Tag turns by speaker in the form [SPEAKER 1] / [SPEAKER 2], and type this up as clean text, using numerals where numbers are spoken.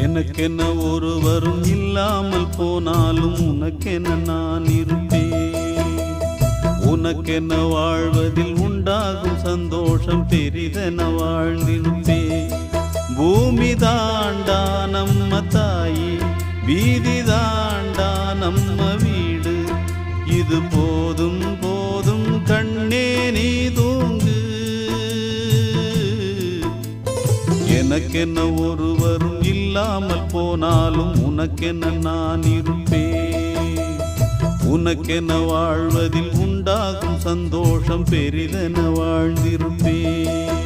[SPEAKER 1] எனக்கென்ன ஒருவரும் இல்லாமல் போனாலும் உனக்கென்ன நான் இருப்பேன். உனக்கென்ன வாழ்வதில் உண்டாகும் சந்தோஷம் பெரிதென வாழ்ந்திருப்பேன். பூமி தாண்டா நம்ம தாயி, வீதி தாண்டா நம்ம வீடு. இது போதும் போதும் கண்ணே நீ தூங்கு. எனக்கென்ன ஒருவரும் இல்லாமல் போனாலும் உனக்கென்ன நான் இருப்பேன். உனக்கென்ன வாழ்வதில் உண்டாகும் சந்தோஷம் பெரிதென வாழ்ந்திருப்பேன்.